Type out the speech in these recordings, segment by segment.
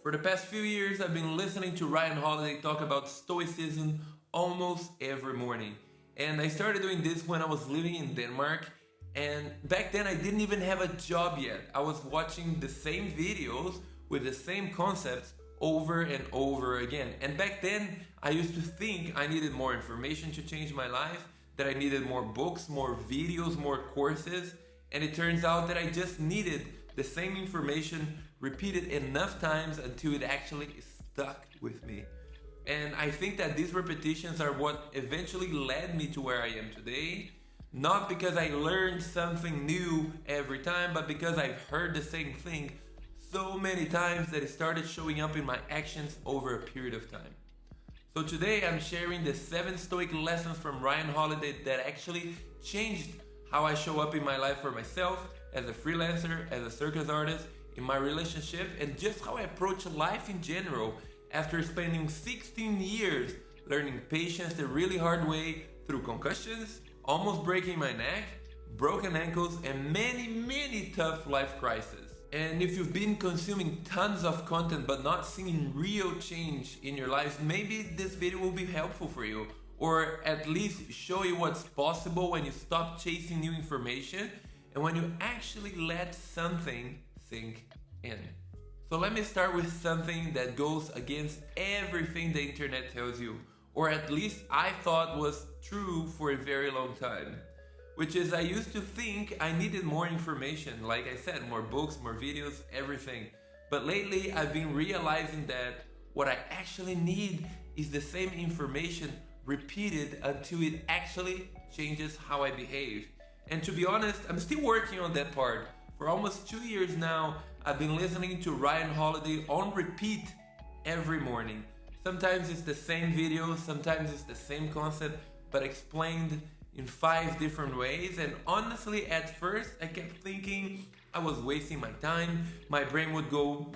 For the past few years, I've been listening to Ryan Holiday talk about Stoicism almost every morning. And I started doing this when I was living in Denmark. And back then, I didn't even have a job yet. I was watching the same videos with the same concepts over and over again. And back then, I used to think I needed more information to change my life, that I needed more books, more videos, more courses. And it turns out that I just needed the same information repeated enough times until it actually stuck with me. And I think that these repetitions are what eventually led me to where I am today. Not because I learned something new every time, but because I've heard the same thing so many times that it started showing up in my actions over a period of time. So today I'm sharing the 7 Stoic lessons from Ryan Holiday that actually changed how I show up in my life for myself, as a freelancer, as a circus artist, in my relationship, and just how I approach life in general after spending 16 years learning patience the really hard way through concussions, almost breaking my neck, broken ankles, and many tough life crises. And if you've been consuming tons of content but not seeing real change in your life, maybe this video will be helpful for you, or at least show you what's possible when you stop chasing new information and when you actually let something sink in. So let me start with something that goes against everything the internet tells you, or at least I thought was true for a very long time, which is I used to think I needed more information, like I said, more books, more videos, everything. But lately I've been realizing that what I actually need is the same information repeated until it actually changes how I behave. And to be honest, I'm still working on that part. For almost 2 years now, I've been listening to Ryan Holiday on repeat every morning. Sometimes it's the same video, sometimes it's the same concept, but explained in 5 different ways. And honestly, at first, I kept thinking I was wasting my time. My brain would go,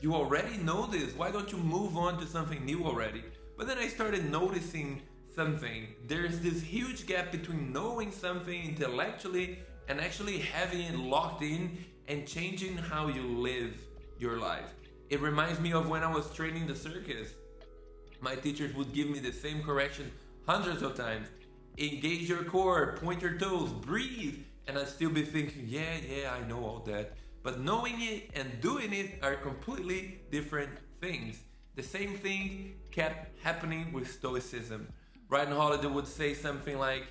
you already know this, why don't you move on to something new already? But then I started noticing something. There's this huge gap between knowing something intellectually and actually having it locked in and changing how you live your life. It reminds me of when I was training the circus. My teachers would give me the same correction hundreds of times. Engage your core, point your toes, breathe. And I'd still be thinking, yeah, I know all that. But knowing it and doing it are completely different things. The same thing kept happening with Stoicism. Ryan Holiday would say something like,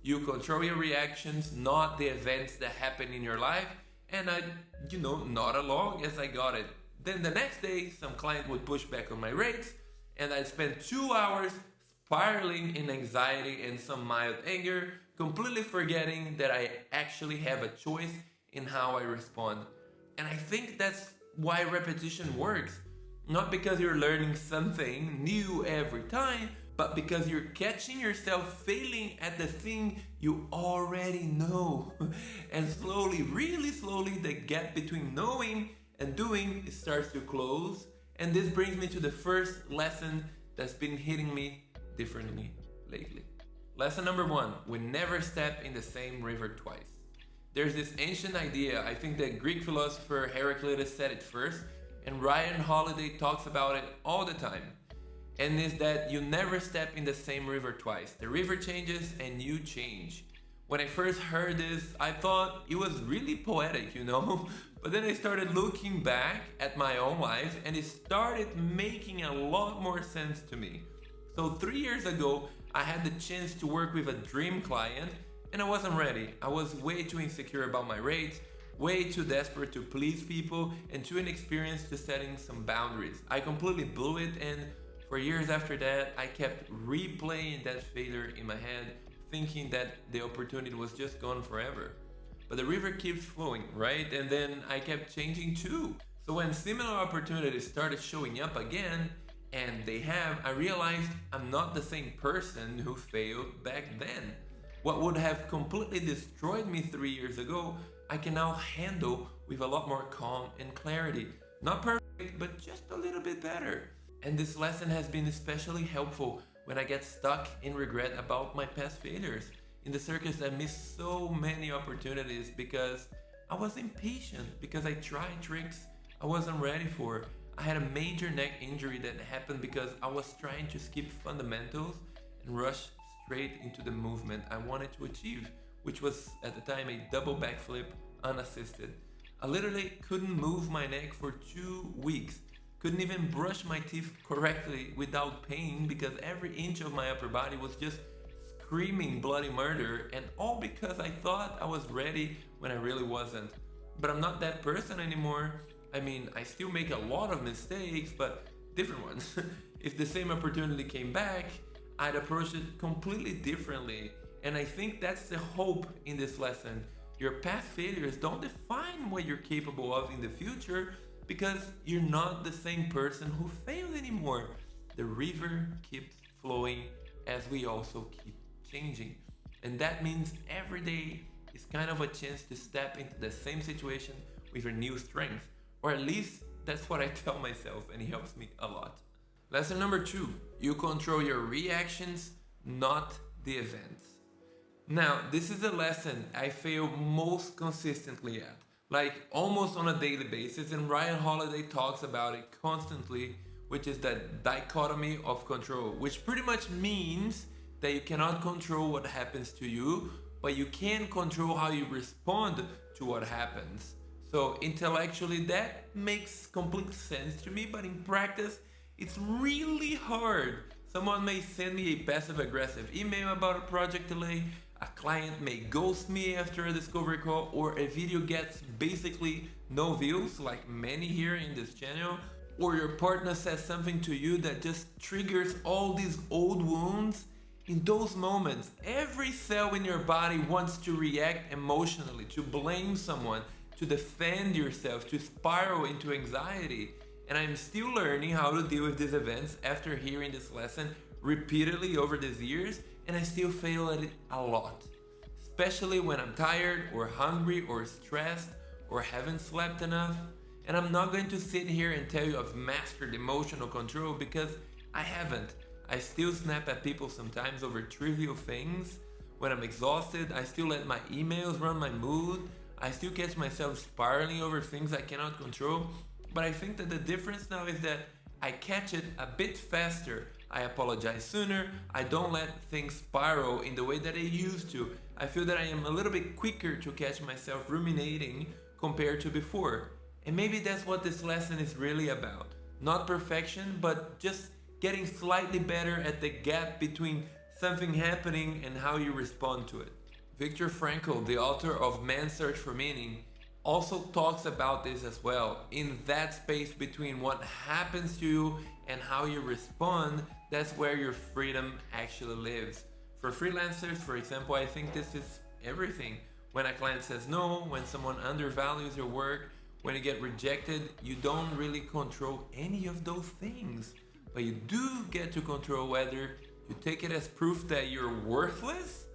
you control your reactions, not the events that happen in your life. And I'd, nod along as I got it. Then the next day, some client would push back on my rates, and I'd spend 2 hours spiraling in anxiety and some mild anger, completely forgetting that I actually have a choice in how I respond. And I think that's why repetition works. Not because you're learning something new every time, but because you're catching yourself failing at the thing you already know. And slowly, really slowly, the gap between knowing and doing starts to close. And this brings me to the first lesson that's been hitting me differently lately. Lesson number 1, we never step in the same river twice. There's this ancient idea, I think the Greek philosopher Heraclitus said it first, and Ryan Holiday talks about it all the time. And is that you never step in the same river twice. The river changes and you change. When I first heard this, I thought it was really poetic, But then I started looking back at my own life and it started making a lot more sense to me. So 3 years ago, I had the chance to work with a dream client and I wasn't ready. I was way too insecure about my rates, way too desperate to please people, and too inexperienced to setting some boundaries. I completely blew it, and for years after that, I kept replaying that failure in my head, thinking that the opportunity was just gone forever. But the river keeps flowing, right? And then I kept changing too. So when similar opportunities started showing up again, and they have, I realized I'm not the same person who failed back then. What would have completely destroyed me 3 years ago, I can now handle with a lot more calm and clarity. Not perfect, but just a little bit better. And this lesson has been especially helpful when I get stuck in regret about my past failures. In the circus, I missed so many opportunities because I was impatient, because I tried tricks I wasn't ready for. I had a major neck injury that happened because I was trying to skip fundamentals and rush straight into the movement I wanted to achieve, which was at the time a double backflip unassisted. I literally couldn't move my neck for 2 weeks. Couldn't even brush my teeth correctly without pain because every inch of my upper body was just screaming bloody murder, and all because I thought I was ready when I really wasn't. But I'm not that person anymore. I mean, I still make a lot of mistakes, but different ones. If the same opportunity came back, I'd approach it completely differently. And I think that's the hope in this lesson. Your past failures don't define what you're capable of in the future, because you're not the same person who failed anymore. The river keeps flowing as we also keep changing. And that means every day is kind of a chance to step into the same situation with your new strength. Or at least that's what I tell myself, and it helps me a lot. Lesson number 2, you control your reactions, not the events. Now, this is a lesson I fail most consistently at, like almost on a daily basis, and Ryan Holiday talks about it constantly, which is that dichotomy of control, which pretty much means that you cannot control what happens to you, but you can control how you respond to what happens. So intellectually that makes complete sense to me, but in practice it's really hard. Someone may send me a passive aggressive email about a project delay, a client may ghost me after a discovery call, or a video gets basically no views, like many here in this channel, or your partner says something to you that just triggers all these old wounds. In those moments, every cell in your body wants to react emotionally, to blame someone, to defend yourself, to spiral into anxiety. And I'm still learning how to deal with these events after hearing this lesson repeatedly over these years, and I still fail at it a lot. Especially when I'm tired or hungry or stressed or haven't slept enough. And I'm not going to sit here and tell you I've mastered emotional control, because I haven't. I still snap at people sometimes over trivial things. When I'm exhausted, I still let my emails run my mood. I still catch myself spiraling over things I cannot control. But I think that the difference now is that I catch it a bit faster. I apologize sooner. I don't let things spiral in the way that I used to. I feel that I am a little bit quicker to catch myself ruminating compared to before. And maybe that's what this lesson is really about. Not perfection, but just getting slightly better at the gap between something happening and how you respond to it. Viktor Frankl, the author of Man's Search for Meaning, also talks about this as well. In that space between what happens to you and how you respond, that's where your freedom actually lives. For freelancers, for example, I think this is everything. When a client says no, when someone undervalues your work, when you get rejected, you don't really control any of those things. But you do get to control whether you take it as proof that you're worthless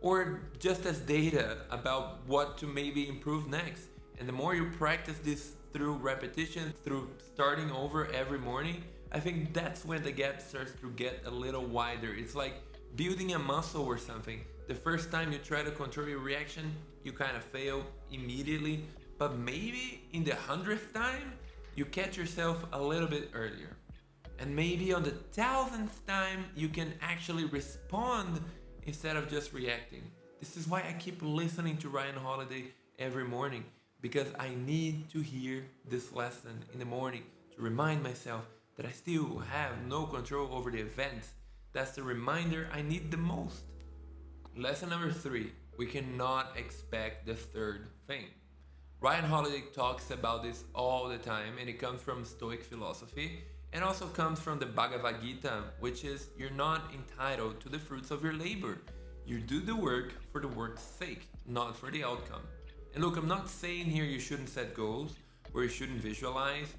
or just as data about what to maybe improve next. And the more you practice this through repetition, through starting over every morning, I think that's when the gap starts to get a little wider. It's like building a muscle or something. The first time you try to control your reaction, you kind of fail immediately. But maybe in the 100th time, you catch yourself a little bit earlier. And maybe on the 1000th time, you can actually respond instead of just reacting. This is why I keep listening to Ryan Holiday every morning, because I need to hear this lesson in the morning to remind myself that I still have no control over the events. That's the reminder I need the most. Lesson number 3, we cannot expect the third thing. Ryan Holiday talks about this all the time, and it comes from Stoic philosophy, and also comes from the Bhagavad Gita, which is you're not entitled to the fruits of your labor. You do the work for the work's sake, not for the outcome. And look, I'm not saying here you shouldn't set goals or you shouldn't visualize.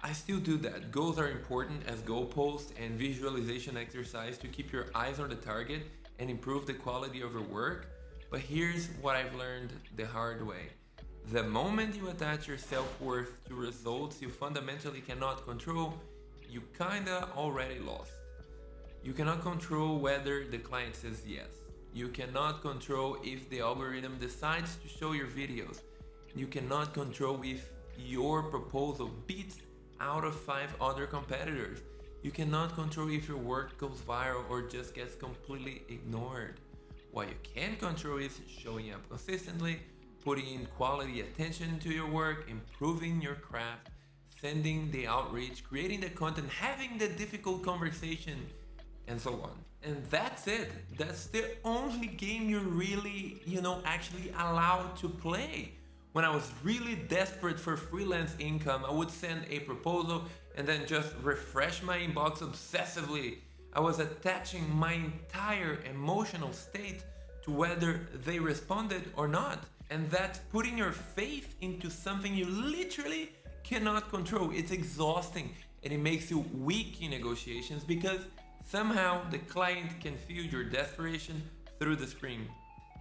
I still do that. Goals are important as goalposts and visualization exercise to keep your eyes on the target and improve the quality of your work. But here's what I've learned the hard way. The moment you attach your self-worth to results you fundamentally cannot control, you kinda already lost. You cannot control whether the client says yes. You cannot control if the algorithm decides to show your videos. You cannot control if your proposal beats out of 5 other competitors. You cannot control if your work goes viral or just gets completely ignored. What you can control is showing up consistently, putting in quality attention to your work, improving your craft, sending the outreach, creating the content, having the difficult conversation, and so on. And that's it. That's the only game you're really, actually allowed to play. When I was really desperate for freelance income, I would send a proposal and then just refresh my inbox obsessively. I was attaching my entire emotional state to whether they responded or not. And that's putting your faith into something you literally cannot control. It's exhausting and it makes you weak in negotiations because somehow the client can feel your desperation through the screen.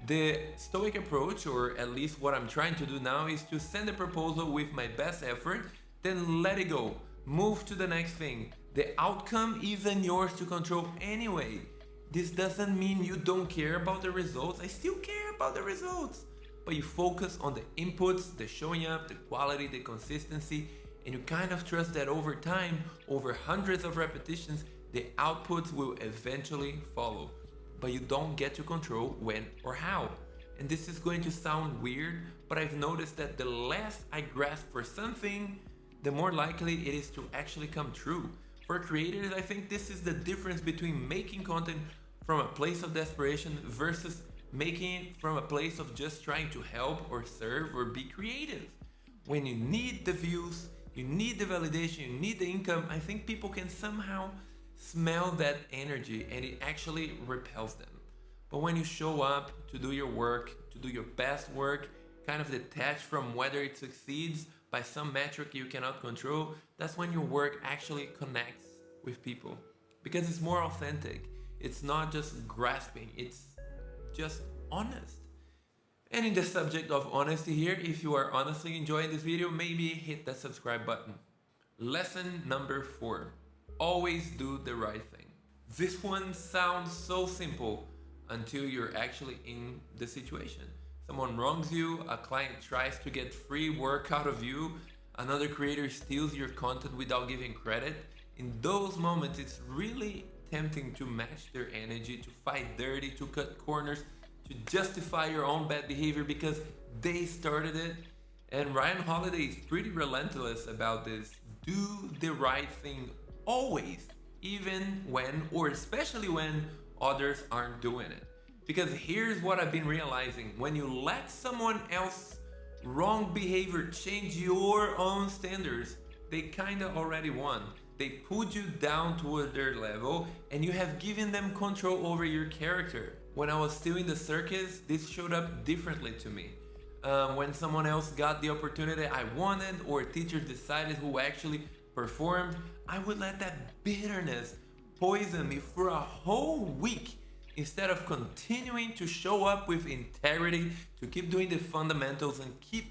The Stoic approach, or at least what I'm trying to do now, is to send a proposal with my best effort, then let it go. Move to the next thing. The outcome isn't yours to control anyway. This doesn't mean you don't care about the results. I still care about the results. But you focus on the inputs, the showing up, the quality, the consistency, and you kind of trust that over time, over hundreds of repetitions, the outputs will eventually follow. But you don't get to control when or how. And this is going to sound weird, but I've noticed that the less I grasp for something, the more likely it is to actually come true. For creators, I think this is the difference between making content from a place of desperation versus making it from a place of just trying to help or serve or be creative. When you need the views, you need the validation, you need the income, I think people can somehow smell that energy and it actually repels them. But when you show up to do your work, to do your best work, kind of detached from whether it succeeds by some metric you cannot control, that's when your work actually connects with people. Because it's more authentic. It's not just grasping, it's just honest. And in the subject of honesty here, if you are honestly enjoying this video, maybe hit that subscribe button. Lesson number 4. Always do the right thing. This one sounds so simple until you're actually in the situation. Someone wrongs you, a client tries to get free work out of you, another creator steals your content without giving credit. In those moments, it's really tempting to match their energy, to fight dirty, to cut corners, to justify your own bad behavior because they started it. And Ryan Holiday is pretty relentless about this. Do the right thing always, even when, or especially when, others aren't doing it. Because here's what I've been realizing. When you let someone else's wrong behavior change your own standards, they kinda already won. They pulled you down to their level and you have given them control over your character. When I was still in the circus, this showed up differently to me. When someone else got the opportunity I wanted, or teachers decided who actually performed, I would let that bitterness poison me for a whole week instead of continuing to show up with integrity, to keep doing the fundamentals and keep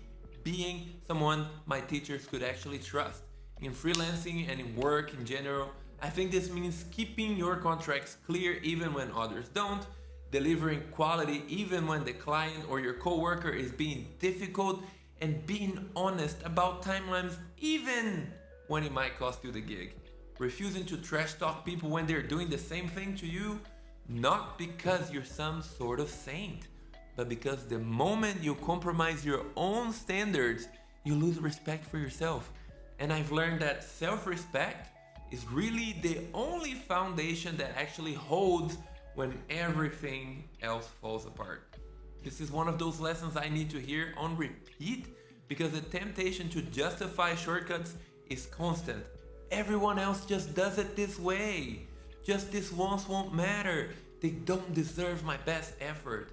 being someone my teachers could actually trust. In freelancing and in work in general, I think this means keeping your contracts clear even when others don't, delivering quality even when the client or your coworker is being difficult, and being honest about timelines even when it might cost you the gig. Refusing to trash talk people when they're doing the same thing to you, not because you're some sort of saint, but because the moment you compromise your own standards, you lose respect for yourself. And I've learned that self-respect is really the only foundation that actually holds when everything else falls apart. This is one of those lessons I need to hear on repeat because the temptation to justify shortcuts is constant. Everyone else just does it this way. Just this once won't matter. They don't deserve my best effort.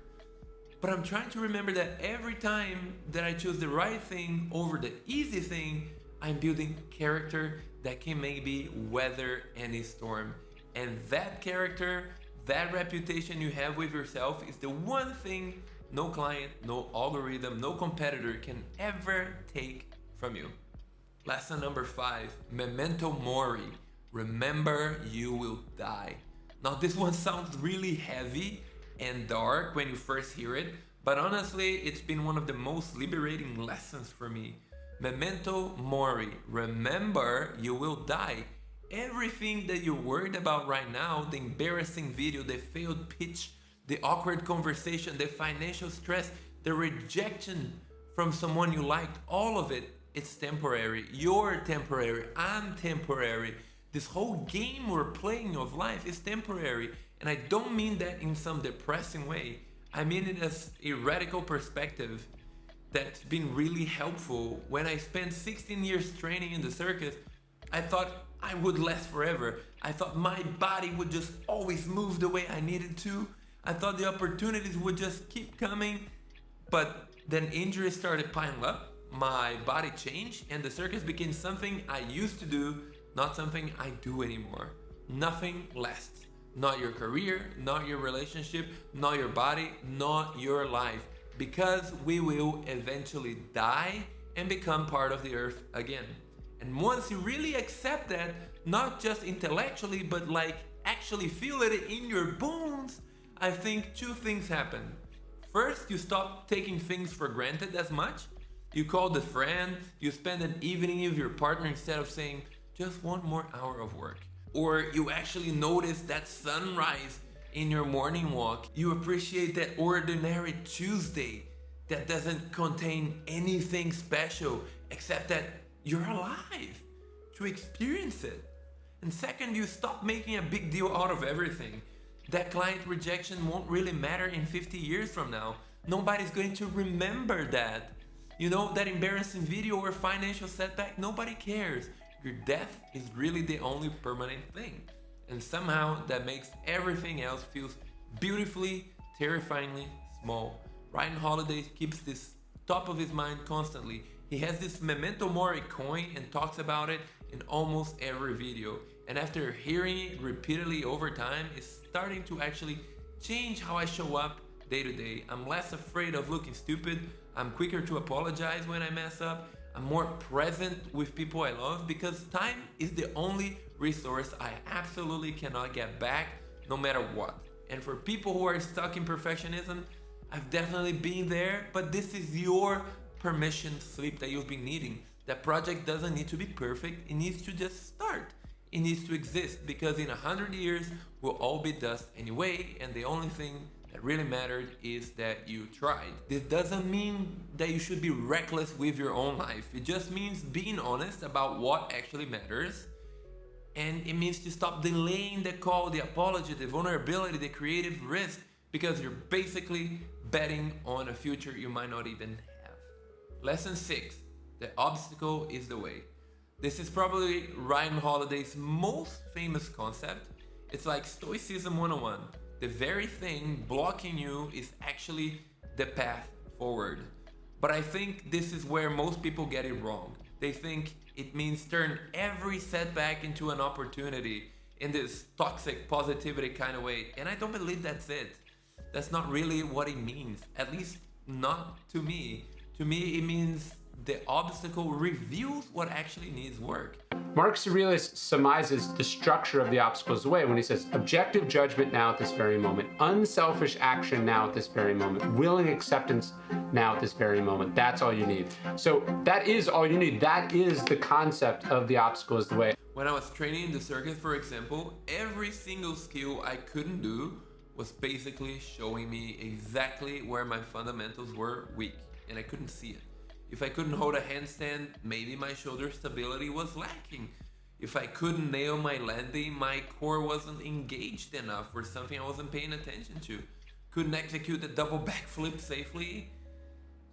But I'm trying to remember that every time that I choose the right thing over the easy thing, I'm building character that can maybe weather any storm. And that character, that reputation you have with yourself is the one thing no client, no algorithm, no competitor can ever take from you. Lesson number 5, Memento Mori. Remember you will die. Now this one sounds really heavy and dark when you first hear it, but honestly, it's been one of the most liberating lessons for me. Memento Mori. Remember, you will die. Everything that you're worried about right now, the embarrassing video, the failed pitch, the awkward conversation, the financial stress, the rejection from someone you liked, all of it, it's temporary. You're temporary. I'm temporary. This whole game we're playing of life is temporary. And I don't mean that in some depressing way. I mean it as a radical perspective that's been really helpful. When I spent 16 years training in the circus, I thought I would last forever. I thought my body would just always move the way I needed to. I thought the opportunities would just keep coming. But then injuries started piling up, my body changed, and the circus became something I used to do, not something I do anymore. Nothing lasts. Not your career, not your relationship, not your body, not your life. Because we will eventually die and become part of the earth again. And once you really accept that, not just intellectually, but like actually feel it in your bones, I think two things happen. First, you stop taking things for granted as much. You call the friend, you spend an evening with your partner instead of saying, just one more hour of work. Or you actually notice that sunrise in your morning walk. You appreciate that ordinary Tuesday that doesn't contain anything special except that you're alive to experience it. And second, you stop making a big deal out of everything. That client rejection won't really matter in 50 years from now. Nobody's going to remember that. You know, that embarrassing video or financial setback, nobody cares. Your death is really the only permanent thing. And somehow that makes everything else feels beautifully, terrifyingly small. Ryan Holiday keeps this top of his mind constantly. He has this Memento Mori coin and talks about it in almost every video. And after hearing it repeatedly over time, it's starting to actually change how I show up day to day. I'm less afraid of looking stupid. I'm quicker to apologize when I mess up. I'm more present with people I love because time is the only resource I absolutely cannot get back no matter what. And for people who are stuck in perfectionism, I've definitely been there, but this is your permission slip that you've been needing. That project doesn't need to be perfect, it needs to just start. It needs to exist because in 100 years, we'll all be dust anyway, and the only thing that really mattered is that you tried. This doesn't mean that you should be reckless with your own life. It just means being honest about what actually matters. And it means to stop delaying the call, the apology, the vulnerability, the creative risk, because you're basically betting on a future you might not even have. Lesson 6, the obstacle is the way. This is probably Ryan Holiday's most famous concept. It's like Stoicism 101. The very thing blocking you is actually the path forward. But I think this is where most people get it wrong. They think it means turn every setback into an opportunity in this toxic positivity kind of way. And I don't believe that's it. That's not really what it means, at least not to me. To me, it means the obstacle reveals what actually needs work. Marcus Aurelius surmises the structure of the obstacle is the way when he says objective judgment now at this very moment, unselfish action now at this very moment, willing acceptance now at this very moment. That's all you need. So that is all you need. That is the concept of the obstacle is the way. When I was training in the circus, for example, every single skill I couldn't do was basically showing me exactly where my fundamentals were weak, and I couldn't see it. If I couldn't hold a handstand, maybe my shoulder stability was lacking. If I couldn't nail my landing, my core wasn't engaged enough for something I wasn't paying attention to. Couldn't execute a double backflip safely.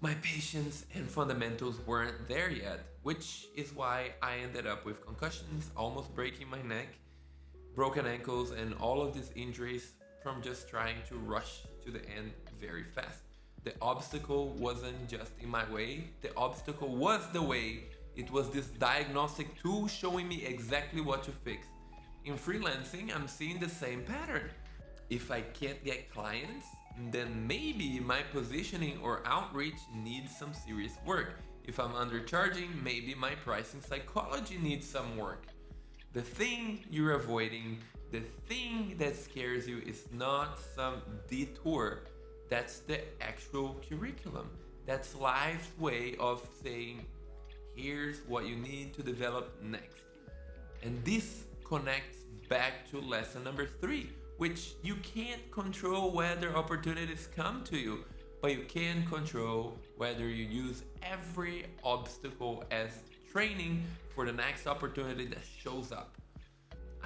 My patience and fundamentals weren't there yet, which is why I ended up with concussions, almost breaking my neck, broken ankles, and all of these injuries from just trying to rush to the end very fast. The obstacle wasn't just in my way, the obstacle was the way. It was this diagnostic tool showing me exactly what to fix. In freelancing, I'm seeing the same pattern. If I can't get clients, then maybe my positioning or outreach needs some serious work. If I'm undercharging, maybe my pricing psychology needs some work. The thing you're avoiding, the thing that scares you is not some detour. That's the actual curriculum. That's life's way of saying, Here's what you need to develop next. And this connects back to lesson number 3, which you can't control whether opportunities come to you, but you can control whether you use every obstacle as training for the next opportunity that shows up.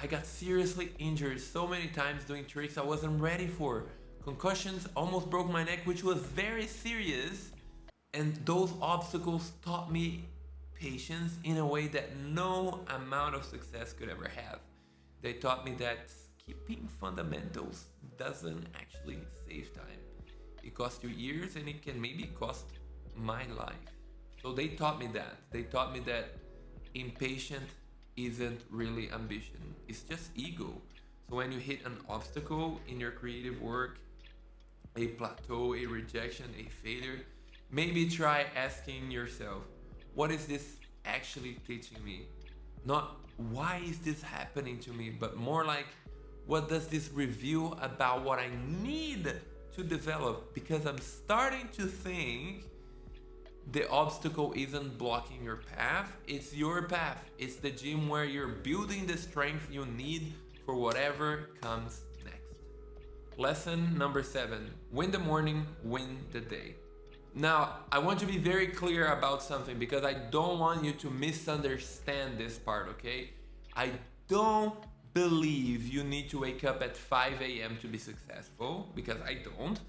I got seriously injured so many times doing tricks I wasn't ready for. Concussions almost broke my neck, which was very serious. And those obstacles taught me patience in a way that no amount of success could ever have. They taught me that skipping fundamentals doesn't actually save time. It costs you years and it can maybe cost my life. So they taught me that. They taught me that impatient isn't really ambition. It's just ego. So when you hit an obstacle in your creative work, a plateau, a rejection, a failure, maybe try asking yourself, what is this actually teaching me? Not why is this happening to me, but more like, what does this reveal about what I need to develop? Because I'm starting to think the obstacle isn't blocking your path, it's your path. It's the gym where you're building the strength you need for whatever comes next. Lesson number 7, win the morning, win the day. Now, I want to be very clear about something because I don't want you to misunderstand this part, okay? I don't believe you need to wake up at 5 a.m. to be successful, because I don't.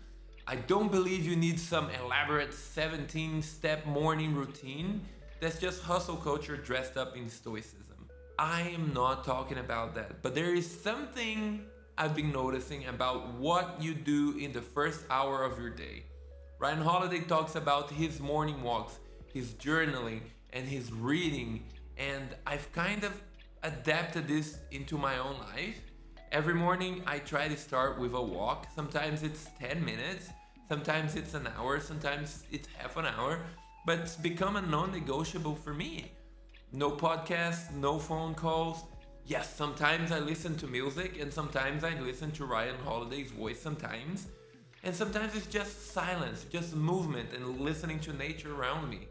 I don't believe you need some elaborate 17-step morning routine. That's just hustle culture dressed up in Stoicism. I am not talking about that, but there is something I've been noticing about what you do in the first hour of your day. Ryan Holiday talks about his morning walks, his journaling, and his reading, and I've kind of adapted this into my own life. Every morning I try to start with a walk. Sometimes it's 10 minutes, sometimes it's an hour, sometimes it's half an hour, but it's become a non-negotiable for me. No podcasts, no phone calls. Yes, sometimes I listen to music, and sometimes I listen to Ryan Holiday's voice sometimes. And sometimes it's just silence, just movement and listening to nature around me.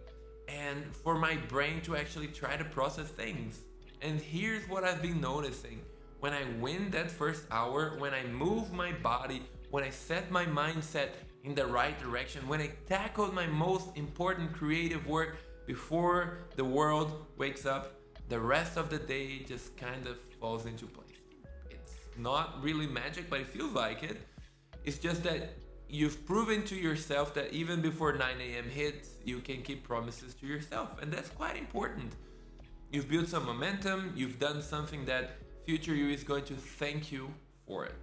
And for my brain to actually try to process things. And here's what I've been noticing. When I win that first hour, when I move my body, when I set my mindset in the right direction, when I tackled my most important creative work before the world wakes up, the rest of the day just kind of falls into place. It's not really magic, but it feels like it. It's just that you've proven to yourself that even before 9 a.m. hits, you can keep promises to yourself. And that's quite important. You've built some momentum. You've done something that future you is going to thank you for it.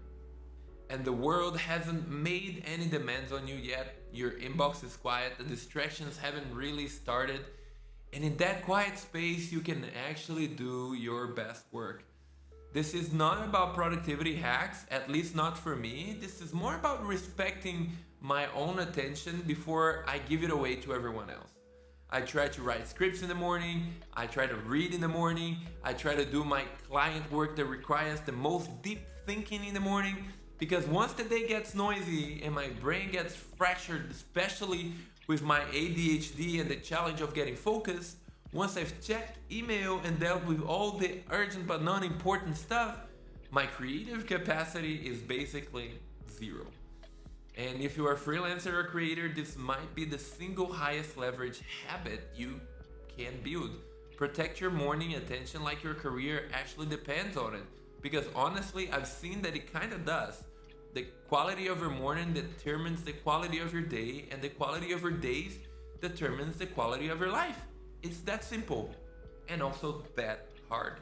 And the world hasn't made any demands on you yet. Your inbox is quiet. The distractions haven't really started. And in that quiet space, you can actually do your best work. This is not about productivity hacks, at least not for me. This is more about respecting my own attention before I give it away to everyone else. I try to write scripts in the morning. I try to read in the morning. I try to do my client work that requires the most deep thinking in the morning. Because once the day gets noisy and my brain gets fractured, especially with my ADHD and the challenge of getting focused, once I've checked email and dealt with all the urgent but non-important stuff, my creative capacity is basically zero. And if you are a freelancer or creator, this might be the single highest leverage habit you can build. Protect your morning attention like your career actually depends on it. Because honestly, I've seen that it kind of does. The quality of your morning determines the quality of your day, and the quality of your days determines the quality of your life. It's that simple, and also that hard.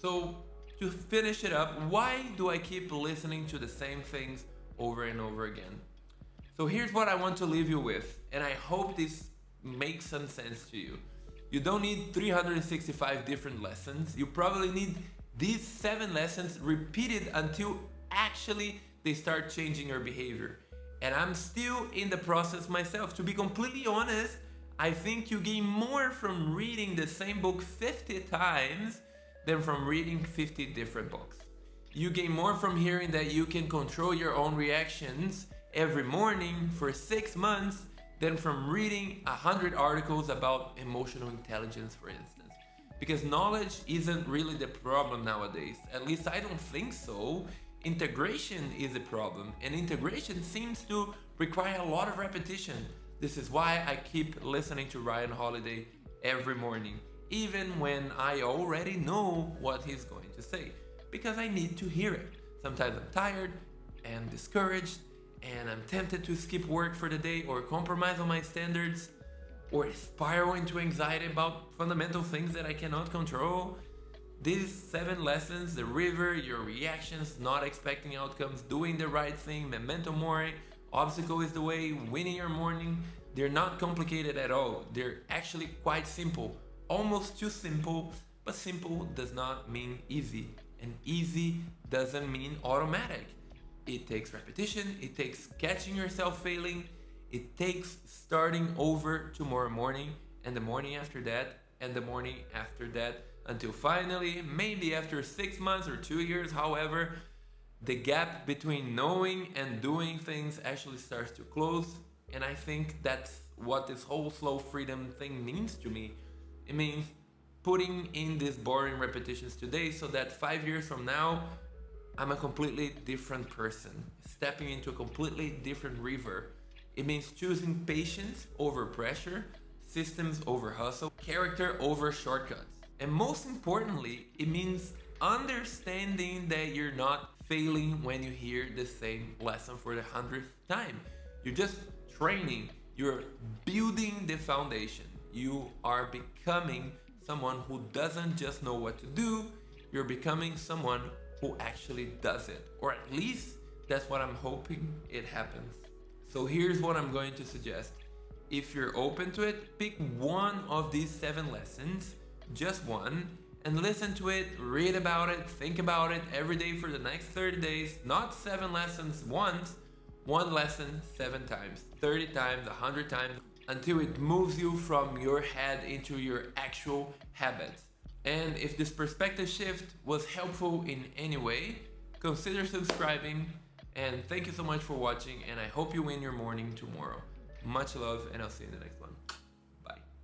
So to finish it up, why do I keep listening to the same things over and over again? So here's what I want to leave you with, and I hope this makes some sense to you. You don't need 365 different lessons. You probably need these 7 lessons repeated until actually they start changing your behavior. And I'm still in the process myself. To be completely honest, I think you gain more from reading the same book 50 times than from reading 50 different books. You gain more from hearing that you can control your own reactions every morning for 6 months than from reading 100 articles about emotional intelligence, for instance. Because knowledge isn't really the problem nowadays. At least I don't think so. Integration is a problem, and integration seems to require a lot of repetition. This is why I keep listening to Ryan Holiday every morning, even when I already know what he's going to say, because I need to hear it. Sometimes I'm tired and discouraged, and I'm tempted to skip work for the day or compromise on my standards or spiral into anxiety about fundamental things that I cannot control. These 7 lessons, the river, your reactions, not expecting outcomes, doing the right thing, Memento Mori, obstacle is the way, winning your morning, they're not complicated at all. They're actually quite simple, almost too simple, but simple does not mean easy, and easy doesn't mean automatic. It takes repetition, it takes catching yourself failing, it takes starting over tomorrow morning, and the morning after that, and the morning after that, until finally, maybe after 6 months or 2 years, however, the gap between knowing and doing things actually starts to close. And I think that's what this whole slow freedom thing means to me. It means putting in these boring repetitions today so that 5 years from now, I'm a completely different person, stepping into a completely different river. It means choosing patience over pressure, systems over hustle, character over shortcuts. And most importantly, it means understanding that you're not failing when you hear the same lesson for the 100th time. You're just training, you're building the foundation. You are becoming someone who doesn't just know what to do, you're becoming someone who actually does it. Or at least that's what I'm hoping it happens. So here's what I'm going to suggest. If you're open to it, pick one of these 7 lessons, just one, and listen to it, read about it, think about it every day for the next 30 days. Not 7 lessons once, 1 lesson 7 times, 30 times, 100 times, until it moves you from your head into your actual habits. And if this perspective shift was helpful in any way, consider subscribing. And thank you so much for watching, and I hope you win your morning tomorrow. Much love, and I'll see you in the next one.